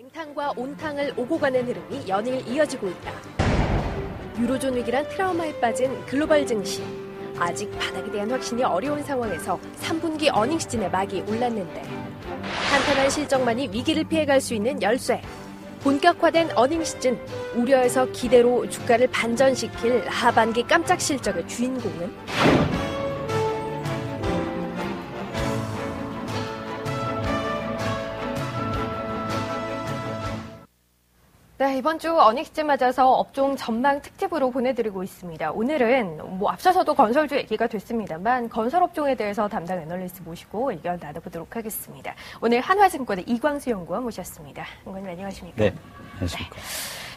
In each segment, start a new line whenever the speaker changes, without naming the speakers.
빙탕과 온탕을 오고 가는 흐름이 연일 이어지고 있다. 유로존 위기란 트라우마에 빠진 글로벌 증시. 아직 바닥에 대한 확신이 어려운 상황에서 3분기 어닝 시즌에 막이 올랐는데 탄탄한 실적만이 위기를 피해갈 수 있는 열쇠. 본격화된 어닝 시즌, 우려에서 기대로 주가를 반전시킬 하반기 깜짝 실적의 주인공은? 네, 이번 주 어닝 시즌 맞아서 업종 전망 특집으로 보내드리고 있습니다. 오늘은 앞서서도 건설주 얘기가 됐습니다만 건설업종에 대해서 담당 애널리스트 모시고 의견 나눠보도록 하겠습니다. 오늘 한화증권의 이광수 연구원 모셨습니다. 연구원님 안녕하십니까?
네, 안녕하십니까.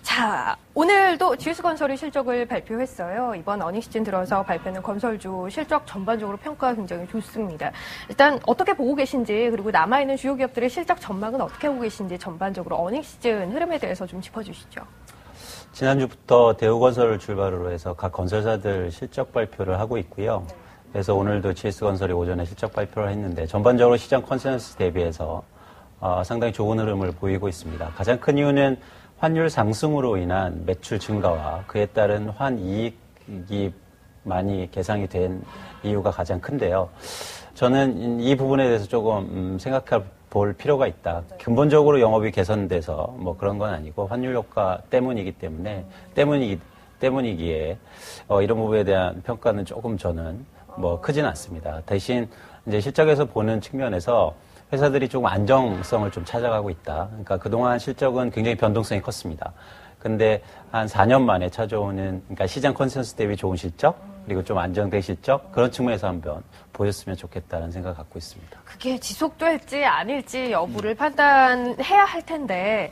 자, 오늘도 GS건설이 실적을 발표했어요. 이번 어닝 시즌 들어서 발표는 건설주 실적 전반적으로 평가가 굉장히 좋습니다. 일단 어떻게 보고 계신지 그리고 남아있는 주요 기업들의 실적 전망은 어떻게 보고 계신지 전반적으로 어닝 시즌 흐름에 대해서 좀 짚어주시죠.
지난주부터 대우건설을 출발으로 해서 각 건설사들 실적 발표를 하고 있고요. 그래서 오늘도 GS건설이 오전에 실적 발표를 했는데 전반적으로 시장 컨센서스 대비해서 상당히 좋은 흐름을 보이고 있습니다. 가장 큰 이유는 환율 상승으로 인한 매출 증가와 그에 따른 환이익이 많이 개상이 된 이유가 가장 큰데요. 저는 이 부분에 대해서 조금 생각해 볼 필요가 있다. 근본적으로 영업이 개선돼서 뭐 그런 건 아니고 환율 효과 때문이기 때문에 때문이기에 이런 부분에 대한 평가는 조금 저는 뭐 크진 않습니다. 대신 이제 실적에서 보는 측면에서 회사들이 조금 안정성을 좀 찾아가고 있다. 그러니까 그동안 실적은 굉장히 변동성이 컸습니다. 근데 한 4년 만에 찾아오는, 그러니까 시장 컨센서스 대비 좋은 실적, 그리고 좀 안정된 실적, 그런 측면에서 한번 보였으면 좋겠다는 생각을 갖고 있습니다.
그게 지속될지 아닐지 여부를 판단해야 할 텐데,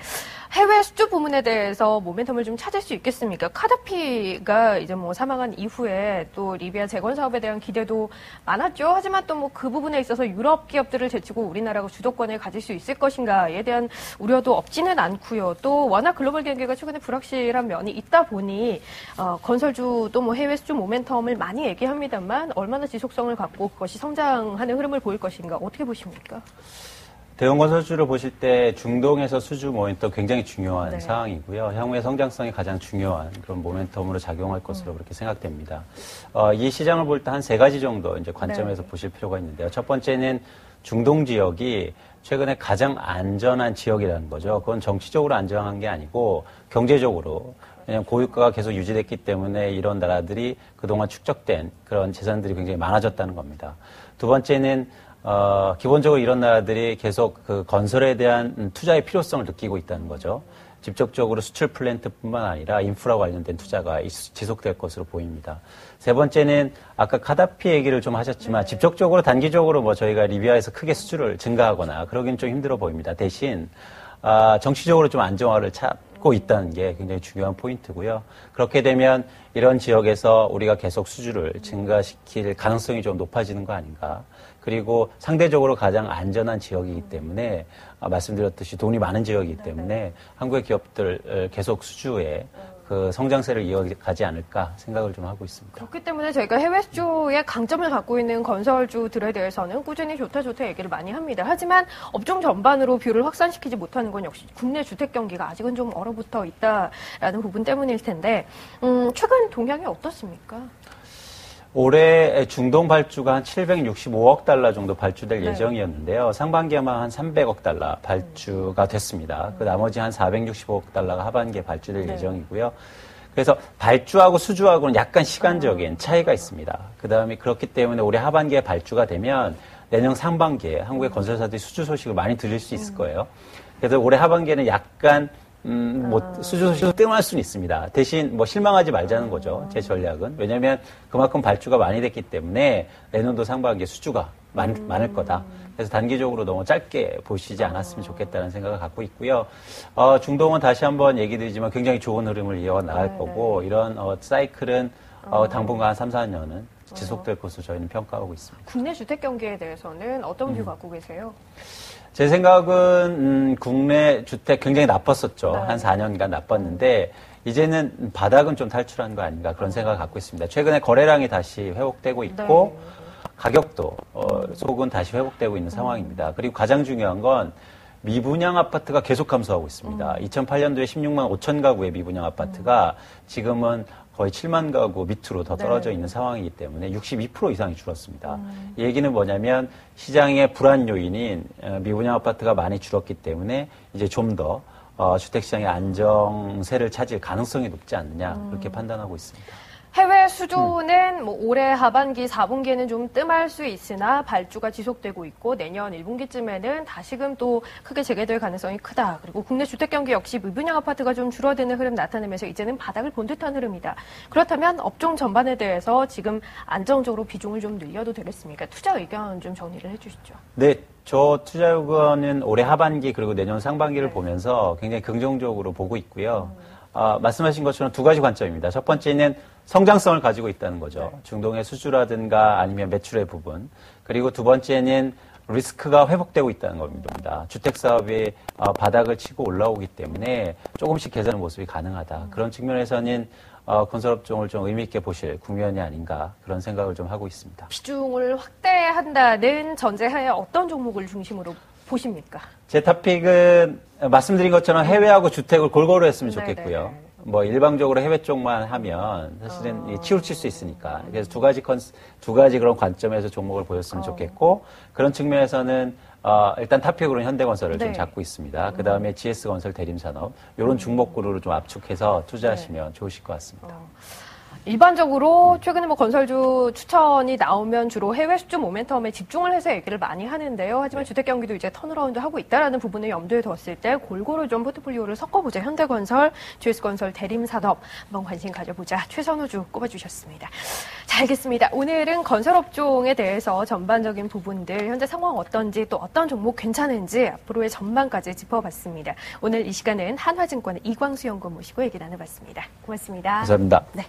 해외 수주 부문에 대해서 모멘텀을 좀 찾을 수 있겠습니까? 카다피가 이제 사망한 이후에 또 리비아 재건 사업에 대한 기대도 많았죠. 하지만 또 그 부분에 있어서 유럽 기업들을 제치고 우리나라가 주도권을 가질 수 있을 것인가에 대한 우려도 없지는 않고요. 또 워낙 글로벌 경기가 최근에 불확실한 면이 있다 보니 건설주도 해외 수주 모멘텀을 많이 얘기합니다만 얼마나 지속성을 갖고 그것이 성장하는 흐름을 보일 것인가 어떻게 보십니까?
대형건설주를 보실 때 중동에서 수주 모멘텀 굉장히 중요한 상황이고요. 향후의 성장성이 가장 중요한 그런 모멘텀으로 작용할 것으로 그렇게 생각됩니다. 이 시장을 볼 때 한 세 가지 정도 이제 관점에서 보실 필요가 있는데요. 첫 번째는 중동 지역이 최근에 가장 안전한 지역이라는 거죠. 그건 정치적으로 안전한 게 아니고 경제적으로. 왜냐하면 고유가가 계속 유지됐기 때문에 이런 나라들이 그동안 축적된 그런 재산들이 굉장히 많아졌다는 겁니다. 두 번째는 기본적으로 이런 나라들이 계속 그 건설에 대한 투자의 필요성을 느끼고 있다는 거죠. 직접적으로 수출 플랜트뿐만 아니라 인프라 관련된 투자가 지속될 것으로 보입니다. 세 번째는 아까 카다피 얘기를 좀 하셨지만 직접적으로 단기적으로 저희가 리비아에서 크게 수주를 증가하거나 그러기는 좀 힘들어 보입니다. 대신 정치적으로 좀 안정화를 찾고 있다는 게 굉장히 중요한 포인트고요. 그렇게 되면 이런 지역에서 우리가 계속 수주를 증가시킬 가능성이 좀 높아지는 거 아닌가. 그리고 상대적으로 가장 안전한 지역이기 때문에 말씀드렸듯이 돈이 많은 지역이기 때문에 한국의 기업들 계속 수주에 그 성장세를 이어가지 않을까 생각을 좀 하고 있습니다.
그렇기 때문에 저희가 해외 수주의 강점을 갖고 있는 건설주들에 대해서는 꾸준히 좋다 얘기를 많이 합니다. 하지만 업종 전반으로 뷰를 확산시키지 못하는 건 역시 국내 주택 경기가 아직은 좀 얼어붙어 있다라는 부분 때문일 텐데 최근 동향이 어떻습니까?
올해 중동 발주가 한 765억 달러 정도 발주될 예정이었는데요. 상반기에만 한 300억 달러 발주가 됐습니다. 그 나머지 한 465억 달러가 하반기에 발주될 예정이고요. 그래서 발주하고 수주하고는 약간 시간적인 차이가 있습니다. 그다음에 그렇기 때문에 올해 하반기에 발주가 되면 내년 상반기에 한국의 건설사들이 수주 소식을 많이 들릴 수 있을 거예요. 그래서 올해 하반기에는 약간 수주 소식을 뜸할 수는 있습니다. 대신 실망하지 말자는 거죠. 제 전략은. 왜냐하면 그만큼 발주가 많이 됐기 때문에 내년도 상반기에 수주가 많을 거다. 그래서 단기적으로 너무 짧게 보시지 않았으면 좋겠다는 생각을 갖고 있고요. 중동은 다시 한번 얘기 드리지만 굉장히 좋은 흐름을 이어가 나갈 거고 이런 사이클은 당분간 한 3, 4년은 지속될 것으로 저희는 평가하고 있습니다.
국내 주택 경기에 대해서는 어떤 뷰 갖고 계세요?
제 생각은 국내 주택 굉장히 나빴었죠. 한 4년간 나빴는데 이제는 바닥은 좀 탈출한 거 아닌가 그런 생각을 갖고 있습니다. 최근에 거래량이 다시 회복되고 있고 가격도 속은 다시 회복되고 있는 상황입니다. 그리고 가장 중요한 건 미분양 아파트가 계속 감소하고 있습니다. 2008년도에 16만 5천 가구의 미분양 아파트가 지금은 거의 7만 가구 밑으로 더 떨어져 있는 상황이기 때문에 62% 이상이 줄었습니다. 이 얘기는 뭐냐면 시장의 불안 요인인 미분양 아파트가 많이 줄었기 때문에 이제 좀 더 주택시장의 안정세를 찾을 가능성이 높지 않느냐 그렇게 판단하고 있습니다.
해외 수조는 뭐 올해 하반기 4분기에는 좀 뜸할 수 있으나 발주가 지속되고 있고 내년 1분기쯤에는 다시금 또 크게 재개될 가능성이 크다. 그리고 국내 주택 경기 역시 미분양 아파트가 좀 줄어드는 흐름 나타내면서 이제는 바닥을 본 듯한 흐름이다. 그렇다면 업종 전반에 대해서 지금 안정적으로 비중을 좀 늘려도 되겠습니까? 투자 의견 좀 정리를 해주시죠.
네, 저 투자 의견은 올해 하반기 그리고 내년 상반기를 보면서 굉장히 긍정적으로 보고 있고요. 말씀하신 것처럼 두 가지 관점입니다. 첫 번째는 성장성을 가지고 있다는 거죠. 중동의 수주라든가 아니면 매출의 부분. 그리고 두 번째는 리스크가 회복되고 있다는 겁니다. 주택사업이 바닥을 치고 올라오기 때문에 조금씩 개선하는 모습이 가능하다. 그런 측면에서는 건설업종을 좀 의미 있게 보실 국면이 아닌가 그런 생각을 좀 하고 있습니다.
비중을 확대한다는 전제하에 어떤 종목을 중심으로 보십니까?
제 토픽은 말씀드린 것처럼 해외하고 주택을 골고루 했으면 좋겠고요.
네네.
뭐 일방적으로 해외 쪽만 하면 사실은 치우칠 수 있으니까. 그래서 두 가지 그런 관점에서 종목을 보였으면 좋겠고 그런 측면에서는 일단 탑픽으로는 현대건설을 좀 잡고 있습니다. 그 다음에 GS건설 대림산업 이런 중목그룹을 좀 압축해서 투자하시면 좋으실 것 같습니다.
일반적으로 최근에 뭐 건설주 추천이 나오면 주로 해외 수주 모멘텀에 집중을 해서 얘기를 많이 하는데요. 하지만 주택 경기도 이제 턴어라운드 하고 있다라는 부분을 염두에 뒀을 때 골고루 좀 포트폴리오를 섞어보자. 현대건설, GS건설, 대림산업 한번 관심 가져보자. 최선우주 꼽아주셨습니다. 자, 알겠습니다. 오늘은 건설업종에 대해서 전반적인 부분들, 현재 상황 어떤지 또 어떤 종목 괜찮은지 앞으로의 전망까지 짚어봤습니다. 오늘 이 시간은 한화증권의 이광수 연구원 모시고 얘기 나눠봤습니다. 고맙습니다.
감사합니다.
네.